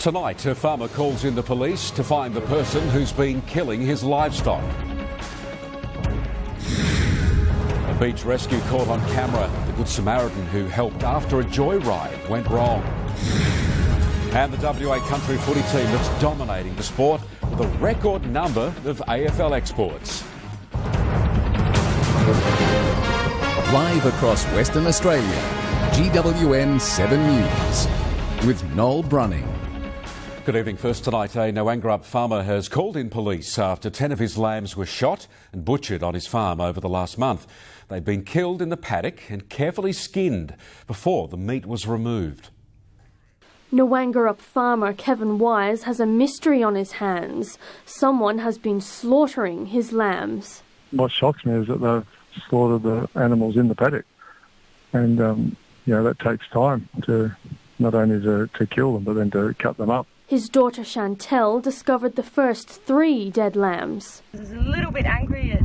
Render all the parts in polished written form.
Tonight, a farmer calls in the police to find the person who's been killing his livestock. A beach rescue caught on camera. The Good Samaritan who helped after a joyride went wrong. And the WA country footy team that's dominating the sport with a record number of AFL exports. Live across Western Australia, GWN7 News with Noel Brunning. Good evening. First tonight, a Noangrup farmer has called in police after 10 of his lambs were shot and butchered on his farm over the last month. They'd been killed in the paddock and carefully skinned before the meat was removed. Noangrup farmer Kevin Wise has a mystery on his hands. Someone has been slaughtering his lambs. What shocks me is that they've slaughtered the animals in the paddock. And, that takes time to not only to kill them, but then to cut them up. His daughter Chantel discovered the first 3 dead lambs. I was a little bit angry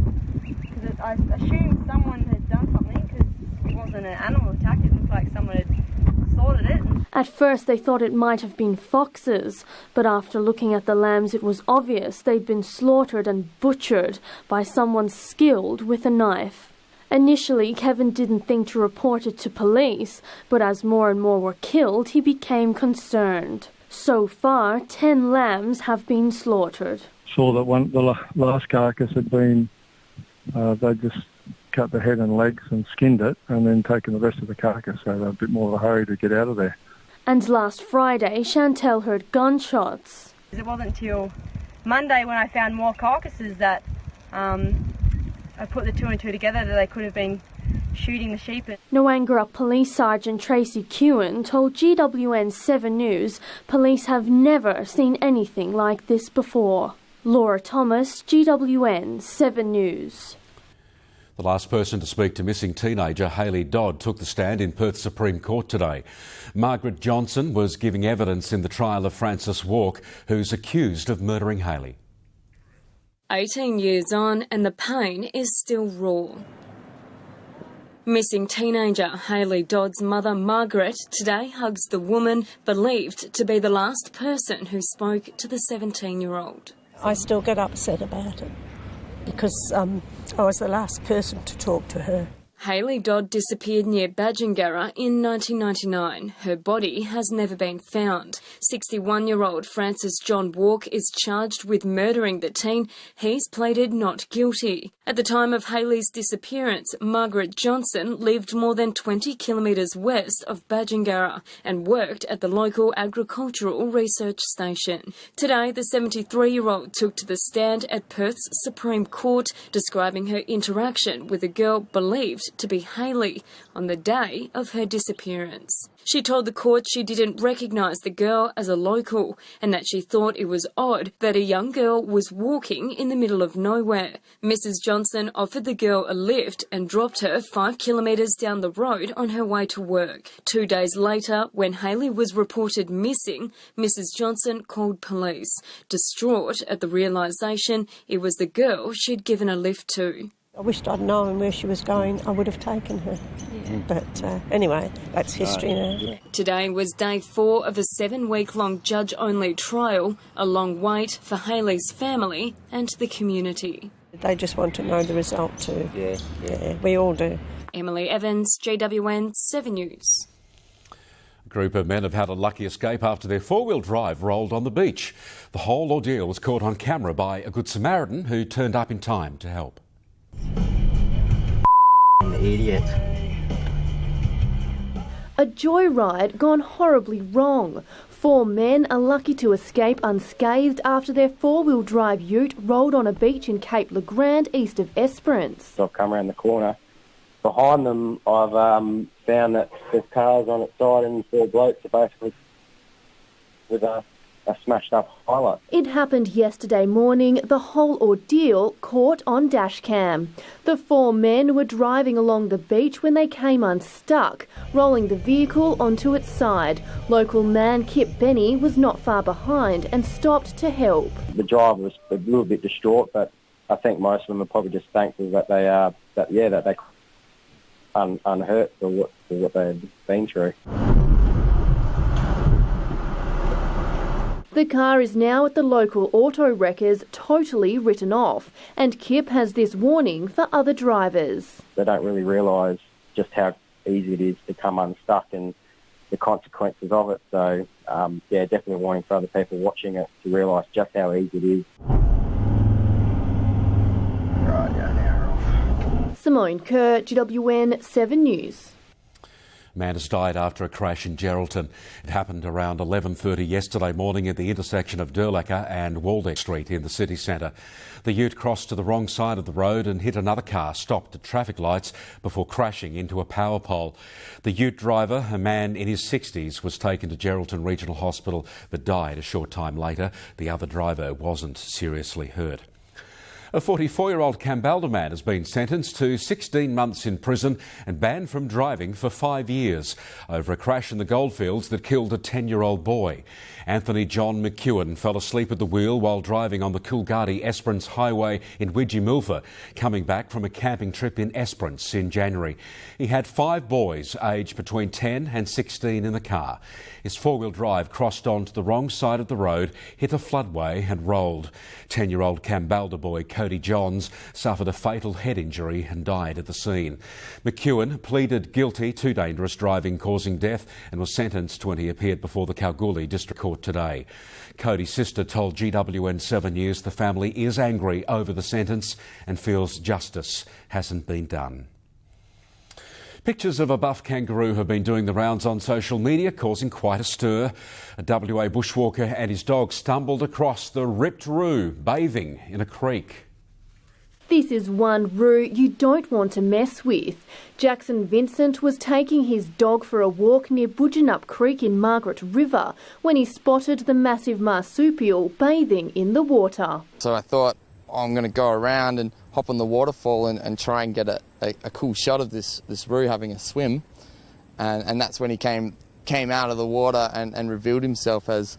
because I assumed someone had done something because it wasn't an animal attack. It looked like someone had slaughtered it. At first they thought it might have been foxes, but after looking at the lambs it was obvious they'd been slaughtered and butchered by someone skilled with a knife. Initially, Kevin didn't think to report it to police, but as more and more were killed, he became concerned. So far, 10 lambs have been slaughtered. Saw that the last carcass had been, they just cut the head and legs and skinned it and then taken the rest of the carcass, so they were a bit more of a hurry to get out of there. And last Friday, Chantel heard gunshots. It wasn't until Monday when I found more carcasses that I put the 2 and 2 together that they could have been shooting the sheep. Noangrup Police Sergeant Tracy Kewen told GWN7 News police have never seen anything like this before. Laura Thomas, GWN7 News. The last person to speak to missing teenager Hayley Dodd took the stand in Perth Supreme Court today. Margaret Johnson was giving evidence in the trial of Francis Walk, who's accused of murdering Hayley. 18 years on and the pain is still raw. Missing teenager Hayley Dodd's mother Margaret today hugs the woman believed to be the last person who spoke to the 17-year-old. I still get upset about it because I was the last person to talk to her. Hayley Dodd disappeared near Badgingarra in 1999. Her body has never been found. 61-year-old Francis John Walk is charged with murdering the teen. He's pleaded not guilty. At the time of Hayley's disappearance, Margaret Johnson lived more than 20 kilometres west of Badgingarra and worked at the local agricultural research station. Today, the 73-year-old took to the stand at Perth's Supreme Court, describing her interaction with a girl believed to be Hayley on the day of her disappearance. She told the court she didn't recognise the girl as a local and that she thought it was odd that a young girl was walking in the middle of nowhere. Mrs. Johnson offered the girl a lift and dropped her 5 kilometres down the road on her way to work. 2 days later, when Hayley was reported missing, Mrs. Johnson called police. Distraught at the realisation it was the girl she'd given a lift to. I wished I'd known where she was going. I would have taken her. Yeah. But anyway, that's history now. Yeah. Today was day 4 of a 7-week-long judge-only trial, a long wait for Hayley's family and the community. They just want to know the result too. Yeah, we all do. Emily Evans, GWN 7 News. A group of men have had a lucky escape after their 4-wheel drive rolled on the beach. The whole ordeal was caught on camera by a Good Samaritan who turned up in time to help. Idiot. A joyride gone horribly wrong. 4 men are lucky to escape unscathed after their 4-wheel drive ute rolled on a beach in Cape Le Grand, east of Esperance. I've come around the corner. Behind them, I've found that there's cars on its side and 4 blokes are basically with a smashed up highlight. It happened yesterday morning, the whole ordeal caught on dash cam. The 4 men were driving along the beach when they came unstuck, rolling the vehicle onto its side. Local man Kip Benny was not far behind and stopped to help. The driver was a little bit distraught, but I think most of them are probably just thankful that they unhurt for what they've been through. The car is now at the local auto wreckers, totally written off, and Kip has this warning for other drivers. They don't really realise just how easy it is to come unstuck and the consequences of it. So, definitely a warning for other people watching it to realise just how easy it is. Simone Kerr, GWN7 News. A man has died after a crash in Geraldton. It happened around 11:30 yesterday morning at the intersection of Durlacher and Waldeck Street in the city centre. The ute crossed to the wrong side of the road and hit another car stopped at traffic lights before crashing into a power pole. The ute driver, a man in his 60s, was taken to Geraldton Regional Hospital but died a short time later. The other driver wasn't seriously hurt. A 44-year-old Kambalda man has been sentenced to 16 months in prison and banned from driving for 5 years over a crash in the goldfields that killed a 10-year-old boy. Anthony John McEwen fell asleep at the wheel while driving on the Coolgardie-Esperance Highway in Widgie-Milford, coming back from a camping trip in Esperance in January. He had 5 boys aged between 10 and 16 in the car. His four-wheel drive crossed onto the wrong side of the road, hit a floodway and rolled. 10-year-old Kambalda boy Cody Johns suffered a fatal head injury and died at the scene. McEwen pleaded guilty to dangerous driving causing death and was sentenced when he appeared before the Kalgoorlie District Court today. Cody's sister told GWN7 News the family is angry over the sentence and feels justice hasn't been done. Pictures of a buff kangaroo have been doing the rounds on social media, causing quite a stir. A WA bushwalker and his dog stumbled across the ripped roo, bathing in a creek. This is one roo you don't want to mess with. Jackson Vincent was taking his dog for a walk near Budgenup Creek in Margaret River when he spotted the massive marsupial bathing in the water. So I thought, I'm going to go around and hop on the waterfall and try and get a cool shot of this roo having a swim. And that's when he came out of the water and revealed himself as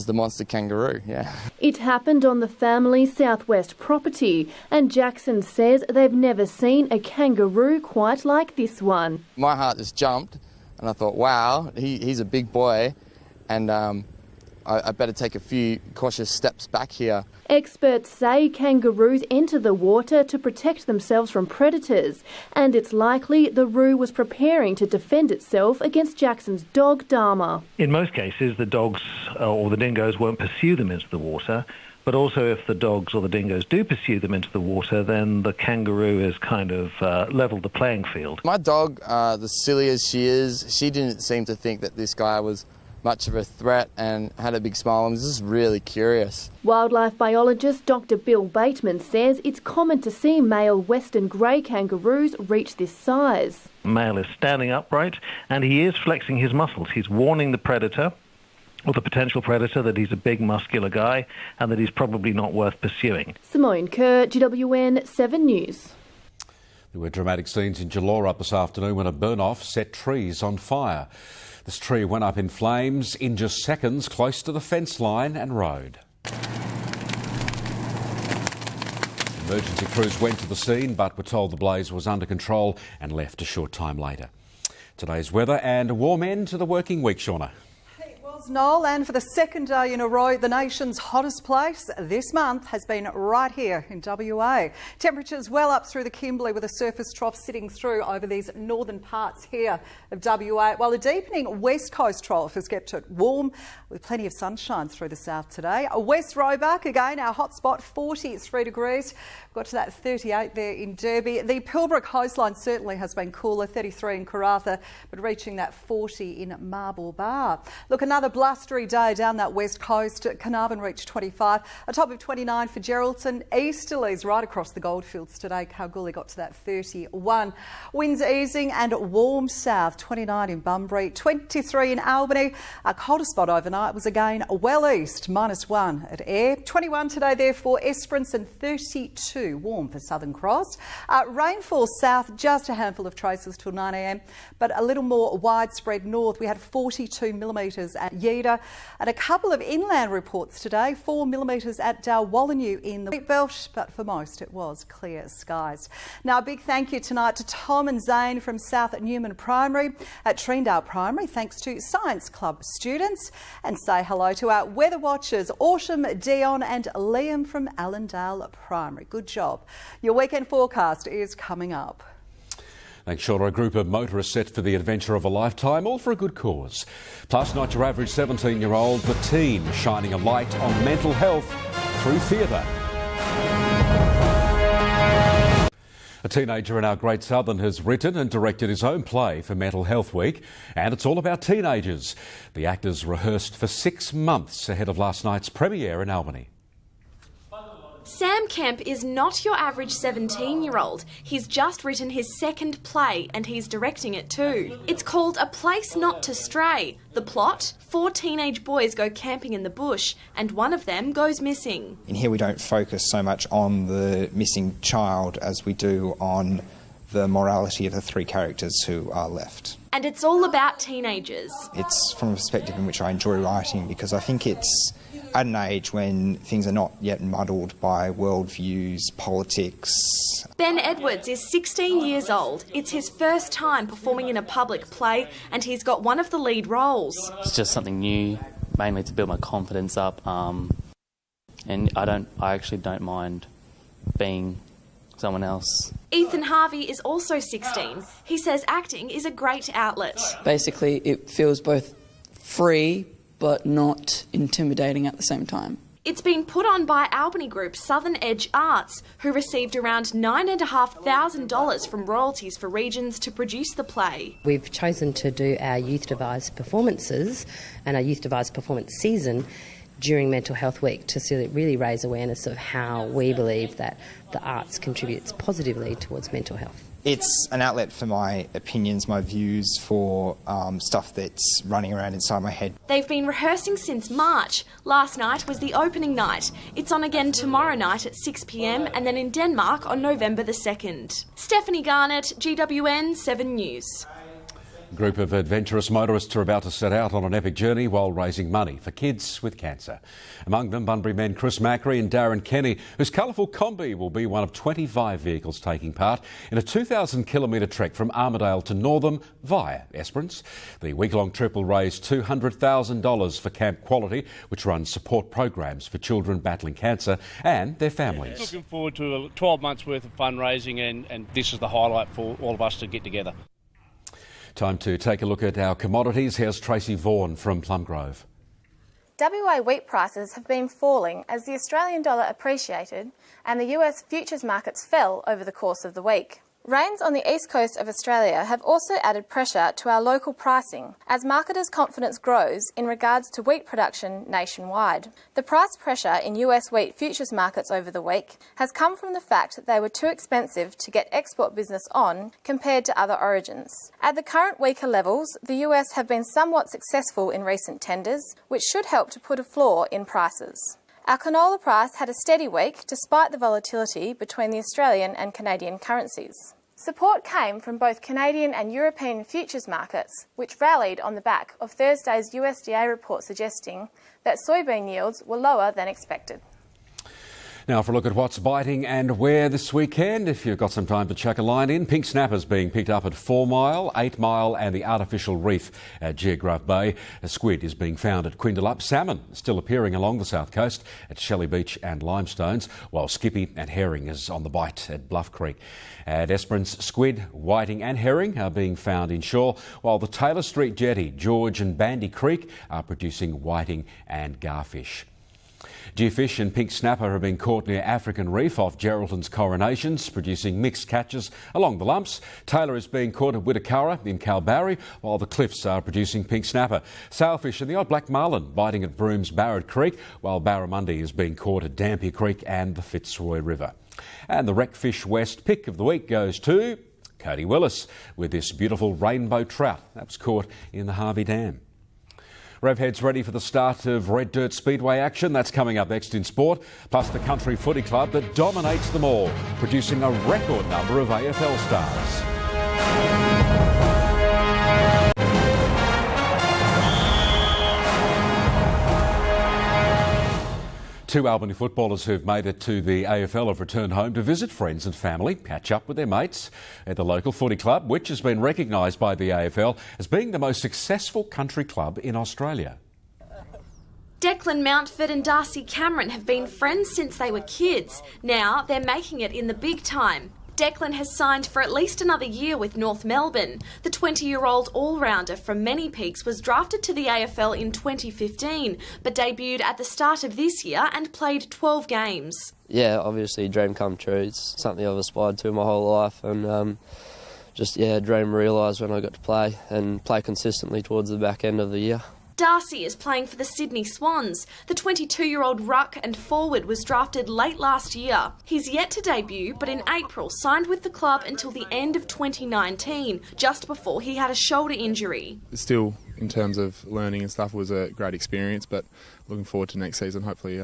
the monster kangaroo, yeah. It happened on the family's southwest property, and Jackson says they've never seen a kangaroo quite like this one. My heart just jumped, and I thought, wow, he's a big boy, and I better take a few cautious steps back here. Experts say kangaroos enter the water to protect themselves from predators, and it's likely the roo was preparing to defend itself against Jackson's dog, Dharma. In most cases, the dogs or the dingoes won't pursue them into the water, but also if the dogs or the dingoes do pursue them into the water, then the kangaroo has kind of levelled the playing field. My dog, the silly as she is, she didn't seem to think that this guy was much of a threat and had a big smile and was just really curious. Wildlife biologist Dr. Bill Bateman says it's common to see male western grey kangaroos reach this size. Male is standing upright and he is flexing his muscles. He's warning the predator or the potential predator that he's a big muscular guy and that he's probably not worth pursuing. Simone Kerr, GWN7 News. There were dramatic scenes in Jalarup this afternoon when a burn-off set trees on fire. This tree went up in flames in just seconds close to the fence line and road. Emergency crews went to the scene but were told the blaze was under control and left a short time later. Today's weather and a warm end to the working week, Shauna. Noel, and for the second day in a row, the nation's hottest place this month has been right here in WA. Temperatures well up through the Kimberley with a surface trough sitting through over these northern parts here of WA, while the deepening west coast trough has kept it warm with plenty of sunshine through the south today. West Roebuck, again, our hot spot, 43 degrees. Got to that 38 there in Derby. The Pilbara coastline certainly has been cooler, 33 in Karratha, but reaching that 40 in Marble Bar. Look, another blustery day down that west coast. Carnarvon reached 25, a top of 29 for Geraldton. Easterlies right across the goldfields today. Kalgoorlie got to that 31. Winds easing and warm south, 29 in Bunbury, 23 in Albany. Our coldest spot overnight was again well east, -1 at Ayr. 21 today there for Esperance and 32 warm for Southern Cross. Rainfall south, just a handful of traces till 9 a.m, but a little more widespread north. We had 42 millimetres at Yeeda. And a couple of inland reports today, 4 millimetres at Dalwallinu in the Wheatbelt, but for most it was clear skies. Now a big thank you tonight to Tom and Zane from South Newman Primary at Treendale Primary, thanks to Science Club students. And say hello to our weather watchers, Autumn, Dion and Liam from Allendale Primary. Good job. Your weekend forecast is coming up. Thanks, Shauna. A group of motorists set for the adventure of a lifetime, all for a good cause. Plus, not your average 17-year-old, the teen shining a light on mental health through theatre. A teenager in our Great Southern has written and directed his own play for Mental Health Week, and it's all about teenagers. The actors rehearsed for 6 months ahead of last night's premiere in Albany. Sam Kemp is not your average 17-year-old. He's just written his second play and he's directing it too. It's called A Place Not to Stray. The plot? 4 teenage boys go camping in the bush and one of them goes missing. In here we don't focus so much on the missing child as we do on the morality of the 3 characters who are left. And it's all about teenagers. It's from a perspective in which I enjoy writing because I think it's at an age when things are not yet muddled by worldviews, politics. Ben Edwards is 16 years old. It's his first time performing in a public play and he's got one of the lead roles. It's just something new, mainly to build my confidence up, and I actually don't mind being someone else. Ethan Harvey is also 16. He says acting is a great outlet. Basically, it feels both free but not intimidating at the same time. It's been put on by Albany group Southern Edge Arts, who received around $9,500 from royalties for regions to produce the play. We've chosen to do our youth devised performances and our youth devised performance season during Mental Health Week to really raise awareness of how we believe that the arts contributes positively towards mental health. It's an outlet for my opinions, my views, for stuff that's running around inside my head. They've been rehearsing since March. Last night was the opening night. It's on again tomorrow night at 6 p.m. and then in Denmark on November the 2nd. Stephanie Garnett, GWN7 News. A group of adventurous motorists are about to set out on an epic journey while raising money for kids with cancer. Among them, Bunbury men Chris Macri and Darren Kenny, whose colourful Combi will be one of 25 vehicles taking part in a 2,000-kilometre trek from Armidale to Northam via Esperance. The week-long trip will raise $200,000 for Camp Quality, which runs support programs for children battling cancer and their families. Looking forward to 12 months' worth of fundraising, and this is the highlight for all of us to get together. Time to take a look at our commodities. Here's Tracy Vaughan from Plumgrove. WA wheat prices have been falling as the Australian dollar appreciated and the US futures markets fell over the course of the week. Rains on the east coast of Australia have also added pressure to our local pricing as marketers' confidence grows in regards to wheat production nationwide. The price pressure in US wheat futures markets over the week has come from the fact that they were too expensive to get export business on compared to other origins. At the current weaker levels, the US have been somewhat successful in recent tenders, which should help to put a floor in prices. Our canola price had a steady week despite the volatility between the Australian and Canadian currencies. Support came from both Canadian and European futures markets, which rallied on the back of Thursday's USDA report suggesting that soybean yields were lower than expected. Now for a look at what's biting and where this weekend. If you've got some time to chuck a line in, pink snappers being picked up at 4 Mile, 8 Mile and the artificial reef at Geograph Bay. A squid is being found at Quindalup. Salmon still appearing along the south coast at Shelley Beach and Limestones, while skippy and herring is on the bite at Bluff Creek. At Esperance, squid, whiting and herring are being found inshore, while the Taylor Street Jetty, George and Bandy Creek are producing whiting and garfish. Geofish and pink snapper have been caught near African Reef off Geraldton's Coronations, producing mixed catches along the lumps. Taylor is being caught at Wittakara in Kalbarri, while the cliffs are producing pink snapper. Sailfish and the odd black marlin biting at Broom's Barrett Creek, while barramundi is being caught at Dampier Creek and the Fitzroy River. And the Wreckfish West pick of the week goes to Cody Willis with this beautiful rainbow trout that was caught in the Harvey Dam. Revhead's ready for the start of Red Dirt Speedway action. That's coming up next in sport, plus the Country Footy Club that dominates them all, producing a record number of AFL stars. Two Albany footballers who've made it to the AFL have returned home to visit friends and family, catch up with their mates at the local footy club, which has been recognised by the AFL as being the most successful country club in Australia. Declan Mountford and Darcy Cameron have been friends since they were kids. Now they're making it in the big time. Declan has signed for at least another year with North Melbourne. The 20-year-old all-rounder from Many Peaks was drafted to the AFL in 2015, but debuted at the start of this year and played 12 games. Yeah, obviously a dream come true. It's something I've aspired to my whole life, and a dream realised when I got to play and play consistently towards the back end of the year. Darcy is playing for the Sydney Swans. The 22-year-old ruck and forward was drafted late last year. He's yet to debut, but in April signed with the club until the end of 2019, just before he had a shoulder injury. Still, in terms of learning and stuff, it was a great experience, but looking forward to next season, hopefully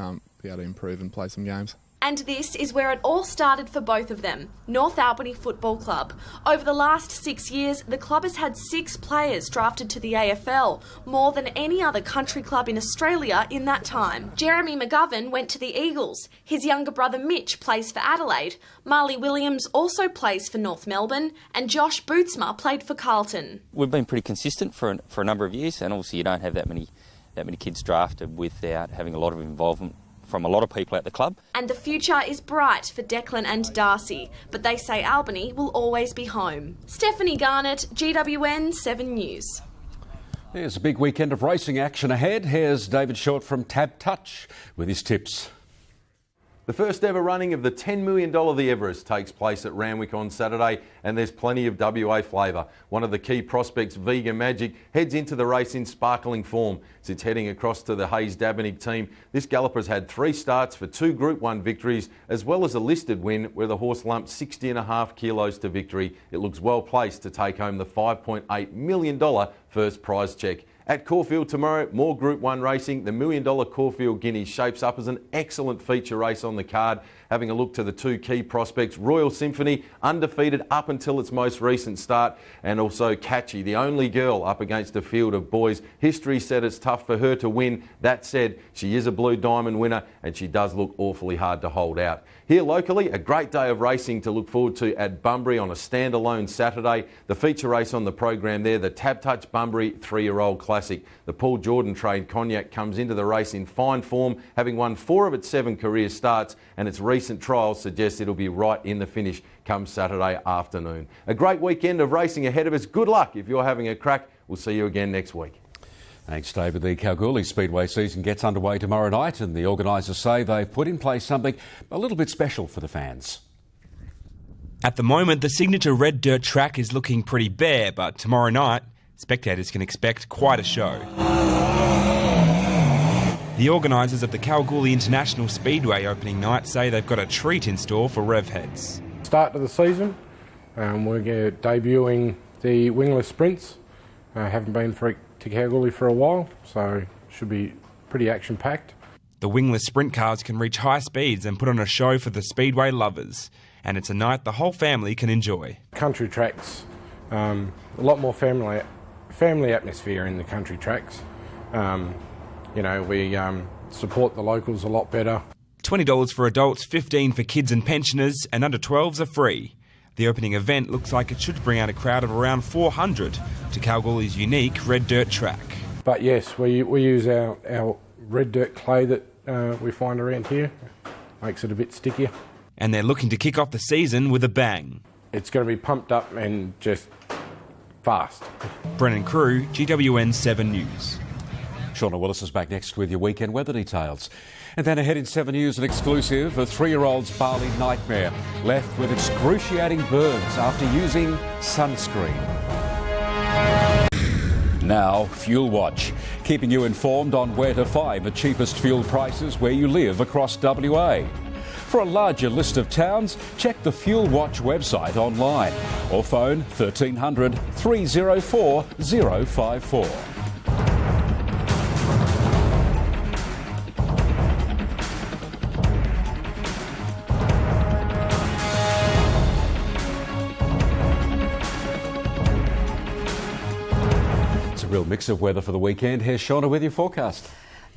be able to improve and play some games. And this is where it all started for both of them, North Albany Football Club. Over the last 6 years, the club has had 6 players drafted to the AFL, more than any other country club in Australia in that time. Jeremy McGovern went to the Eagles. His younger brother Mitch plays for Adelaide. Marley Williams also plays for North Melbourne, and Josh Bootsma played for Carlton. We've been pretty consistent for a number of years, and obviously you don't have that many kids drafted without having a lot of involvement from a lot of people at the club. And the future is bright for Declan and Darcy, but they say Albany will always be home. Stephanie Garnett, GWN7 News. There's a big weekend of racing action ahead. Here's David Short from Tab Touch with his tips. The first ever running of the $10 million The Everest takes place at Randwick on Saturday, and there's plenty of WA flavour. One of the key prospects, Vega Magic, heads into the race in sparkling form. As it's heading across to the Hayes Dabenig team, this galloper's had 3 starts for 2 Group 1 victories, as well as a listed win where the horse lumped 60.5 kilos to victory. It looks well placed to take home the $5.8 million first prize cheque. At Caulfield tomorrow, more Group 1 racing. The $1 million Caulfield Guinea shapes up as an excellent feature race on the card. Having a look to the 2 key prospects, Royal Symphony, undefeated up until its most recent start, and also Catchy, the only girl up against a field of boys. History said it's tough for her to win. That said, she is a Blue Diamond winner, and she does look awfully hard to hold out. Here locally, a great day of racing to look forward to at Bunbury on a standalone Saturday. The feature race on the program there, the Tab Touch Bunbury 3-year-old Classic. The Paul Jordan trained Cognac comes into the race in fine form, having won 4 of its 7 career starts, and its recent trials suggest it'll be right in the finish come Saturday afternoon. A great weekend of racing ahead of us. Good luck if you're having a crack. We'll see you again next week. Thanks, David. The Kalgoorlie Speedway season gets underway tomorrow night, and the organisers say they've put in place something a little bit special for the fans. At the moment, the signature red dirt track is looking pretty bare, but tomorrow night, spectators can expect quite a show. The organisers of the Kalgoorlie International Speedway opening night say they've got a treat in store for rev heads. Start to the season, we're debuting the wingless sprints. Haven't been to Kalgoorlie for a while, so should be pretty action-packed. The wingless sprint cars can reach high speeds and put on a show for the speedway lovers, and it's a night the whole family can enjoy. Country tracks, a lot more family atmosphere in the country tracks. We support the locals a lot better. $20 for adults, $15 for kids and pensioners, and under 12s are free. The opening event looks like it should bring out a crowd of around 400 to Kalgoorlie's unique red dirt track. But yes, we use our red dirt clay that we find around here. Makes it a bit stickier. And they're looking to kick off the season with a bang. It's going to be pumped up and just fast. Brennan Crew, GWN7 News. Shauna Willis is back next with your weekend weather details. And then ahead in 7 News, an exclusive, a 3-year-old's Bali nightmare left with excruciating burns after using sunscreen. Now, Fuel Watch, keeping you informed on where to find the cheapest fuel prices where you live across WA. For a larger list of towns, check the Fuel Watch website online or phone 1300 304 054. Real mix of weather for the weekend. Here's Shauna with your forecast.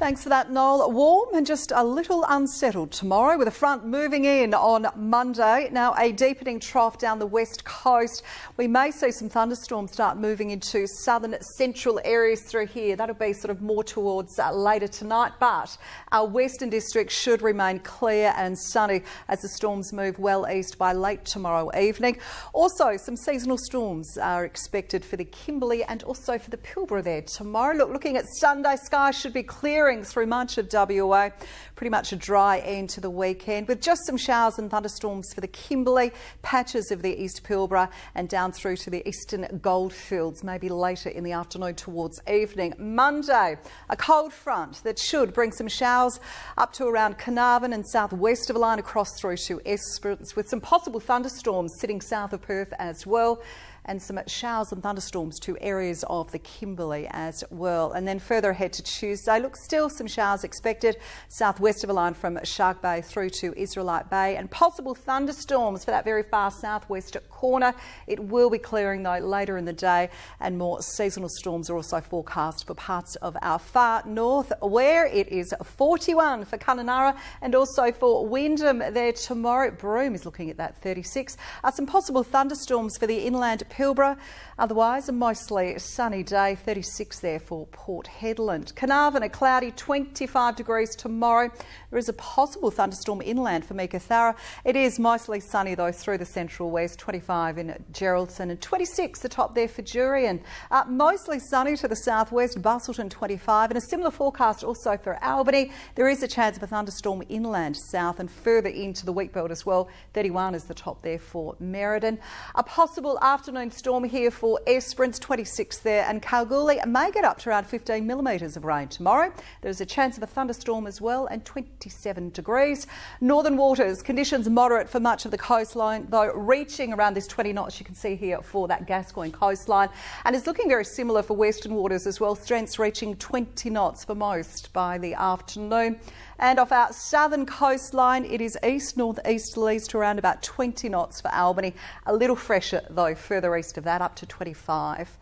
Thanks for that, Noel. Warm and just a little unsettled tomorrow with a front moving in on Monday. Now a deepening trough down the west coast. We may see some thunderstorms start moving into southern central areas through here. That'll be sort of more towards later tonight, but our western districts should remain clear and sunny as the storms move well east by late tomorrow evening. Also, some seasonal storms are expected for the Kimberley and also for the Pilbara there tomorrow. Looking at Sunday, skies should be clearing through much of WA. Pretty much a dry end to the weekend with just some showers and thunderstorms for the Kimberley, patches of the East Pilbara and down through to the eastern goldfields, maybe later in the afternoon towards evening. Monday, a cold front that should bring some showers up to around Carnarvon and southwest of the line across through to Esperance with some possible thunderstorms sitting south of Perth as well, and some showers and thunderstorms to areas of the Kimberley as well. And then further ahead to Tuesday, look, still some showers expected southwest of the line from Shark Bay through to Israelite Bay, and possible thunderstorms for that very far southwest corner. It will be clearing though later in the day, and more seasonal storms are also forecast for parts of our far north, where it is 41 for Kununurra and also for Wyndham there tomorrow. Broome is looking at that 36. Some possible thunderstorms for the inland Pilbara. Otherwise, a mostly sunny day, 36 there for Port Hedland. Carnarvon, a cloudy 25 degrees tomorrow. There is a possible thunderstorm inland for Meekatharra. It is mostly sunny though through the central west, 25 in Geraldton and 26 the top there for Jurien. Mostly sunny to the southwest, Bustleton 25, and a similar forecast also for Albany. There is a chance of a thunderstorm inland south and further into the wheat belt as well. 31 is the top there for Merredin. A possible afternoon storm here for Esperance, 26 there, and Kalgoorlie may get up to around 15 millimetres of rain tomorrow. There's a chance of a thunderstorm as well, and 27 degrees. Northern waters, conditions moderate for much of the coastline, though reaching around this 20 knots you can see here for that Gascoyne coastline, and it's looking very similar for western waters as well, strengths reaching 20 knots for most by the afternoon. And off our southern coastline, it is east-northeasterlies to around about 20 knots for Albany. A little fresher though further east of that, up to 25.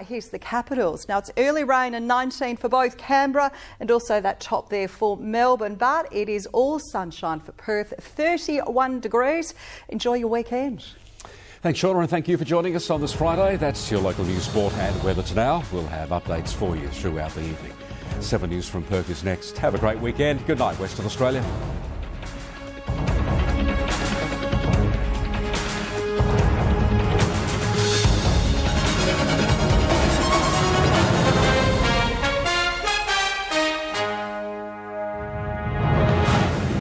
Here's the capitals. Now it's early rain and 19 for both Canberra and also that top there for Melbourne, but it is all sunshine for Perth, 31 degrees. Enjoy your weekend. Thanks, Shauna, and thank you for joining us on this Friday. That's your local news, sport and weather to now. We'll have updates for you throughout the evening. 7 News from Perth is next. Have a great weekend. Good night, Western Australia.